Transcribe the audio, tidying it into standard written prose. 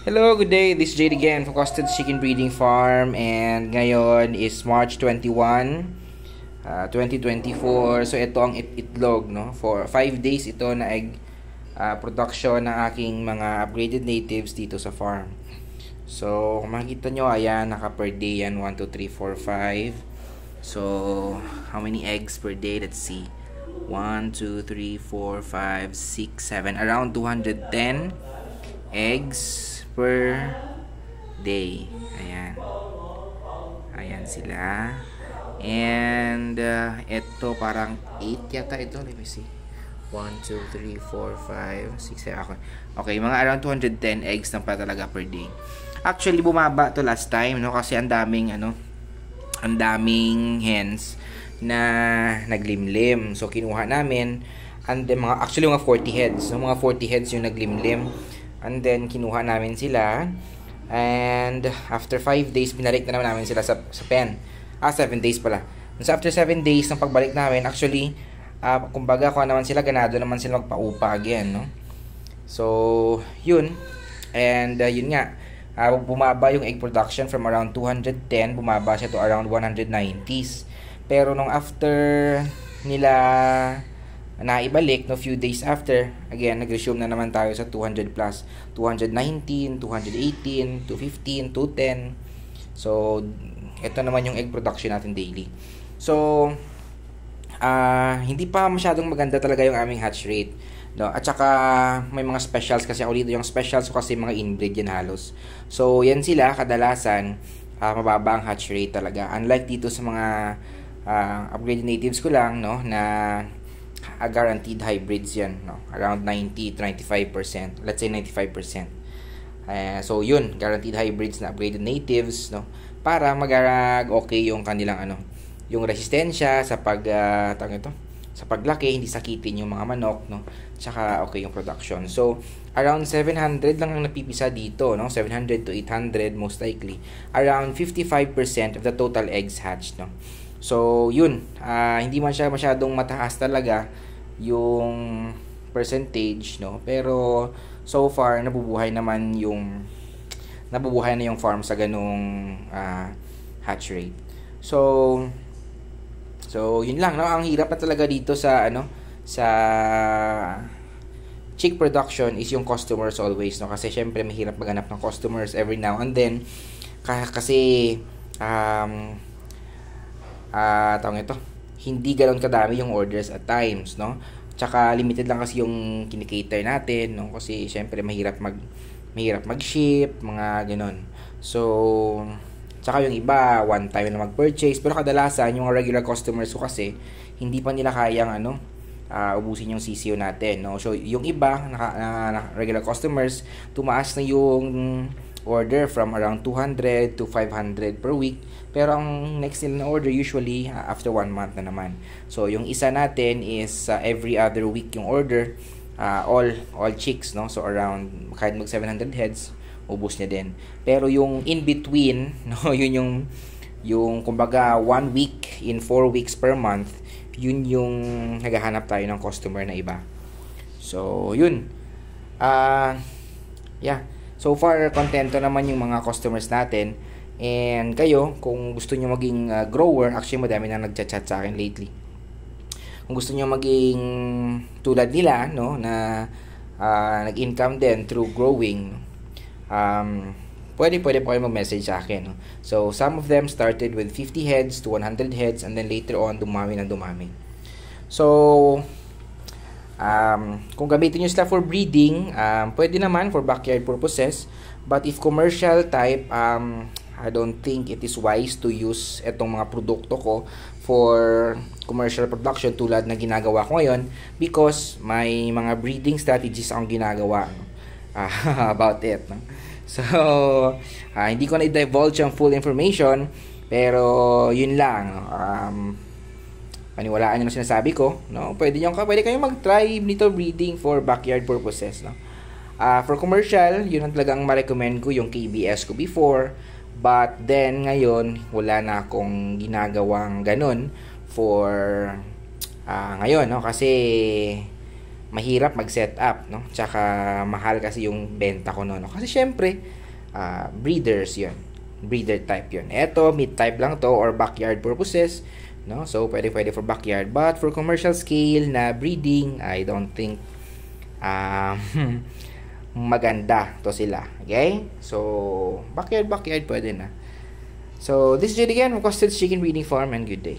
Hello, good day. This is Jade again from Costed Chicken Breeding Farm, and ngayon is March 21, 2024. So ito ang itlog, no? For 5 days ito na egg production ng aking mga upgraded natives dito sa farm. So kung makikita nyo, ayan, naka per day yan, 1, 2, 3, 4, 5. So how many eggs per day? Let's see. 1, 2, 3, 4, 5, 6, 7. Around 210 eggs per day. Ayan. Ayan sila. And ito parang 8 yata ito. Let me see. 1, 2, 3, 4, 5, 6, 7. Okay, mga around 210 eggs na pa talaga per day. Actually, bumaba to last time, no? Kasi ang daming hens na naglimlim. So, kinuha namin. And then, actually, mga 40 heads. So, mga 40 heads yung naglimlim. And then, kinuha namin sila. And, after 5 days, binalik na naman namin sila sa pen. 7 days pala. So, after 7 days ng pagbalik namin, actually, kumbaga, kung naman sila, ganado naman sila magpa-upa again, no? So, yun. And, yun nga. Bumaba yung egg production from around 210, bumaba siya to around 190s. Pero, nung after nila naibalik, no, few days after, again, nag-resume na naman tayo sa 200 plus. 219, 218, 215, 210. So, ito naman yung egg production natin daily. So, hindi pa masyadong maganda talaga yung aming hatch rate. No? At saka, may mga specials kasi ako dito. Yung specials ko kasi mga inbreed yan halos. So, yan sila, kadalasan, mababa ang hatch rate talaga. Unlike dito sa mga upgraded natives ko lang, no, na guaranteed hybrids yan, no? Around 90-95%. Let's say 95%. So, yun. Guaranteed hybrids na upgraded natives, no? Para okay yung kanilang, yung resistensya sa sa paglaki, hindi sakitin yung mga manok, no? Tsaka, okay yung production. So, around 700 lang ang napipisa dito, no? 700 to 800, most likely. Around 55% of the total eggs hatched, no? So, yun. Hindi man siya masyadong mataas talaga yung percentage, no? Pero, so far, nabubuhay na yung farm sa ganung hatch rate. So, yun lang, no? Ang hirap na talaga dito sa, sa chick production is yung customers always, no? Kasi, syempre, mahirap maghanap ng customers every now and then. Kasi, hindi ganoon kadami yung orders at times, no? Tsaka limited lang kasi yung kinikater natin, no? Kasi syempre mahirap mag-ship, mga ganoon. So, tsaka yung iba one time na mag-purchase, pero kadalasan yung regular customers ko kasi hindi pa nila kayang ubusin yung CCO natin, no? So, yung iba na regular customers, tumaas na yung order from around 200 to 500 per week. Pero ang next nila na order usually after 1 month na naman. So yung isa natin is every other week yung order, all chicks, no? So around kahit mag 700 heads, ubos niya din. Pero yung in between, no, yun yung kumbaga 1 week in 4 weeks per month, yun yung naghahanap tayo ng customer na iba. So yun. Yeah. So far, kontento naman yung mga customers natin. And kayo, kung gusto nyo maging grower, actually madami na nagchat-chat sa akin lately. Kung gusto nyo maging tulad nila, no, na nag-income din through growing, pwede po kayo mag-message sa akin. No? So, some of them started with 50 heads to 100 heads and then later on, dumami. So, kung gamitin nyo sila for breeding, pwede naman for backyard purposes. But if commercial type, I don't think it is wise to use itong mga produkto ko for commercial production tulad na ginagawa ko ngayon because may mga breeding strategies akong ginagawa about it. No? So, hindi ko na i-divulge ang full information, pero yun lang. Paniwalaan nyo na sinasabi ko, no? Pwede kayong mag-try nito breeding for backyard purposes, no? For commercial, yun ang talagang ma-recommend ko yung KBS ko before, but then ngayon wala na akong ginagawang ganun for ngayon, no? Kasi mahirap mag-set up, no? Tsaka mahal kasi yung benta ko no. Kasi syempre, breeders 'yon. Breeder type 'yon. Ito, meat type lang to or backyard purposes, no? So pwede for backyard, but for commercial scale na breeding, I don't think maganda to sila. Okay? So backyard pwede na. So this is it again from Costed's Chicken Breeding Farm, and good day.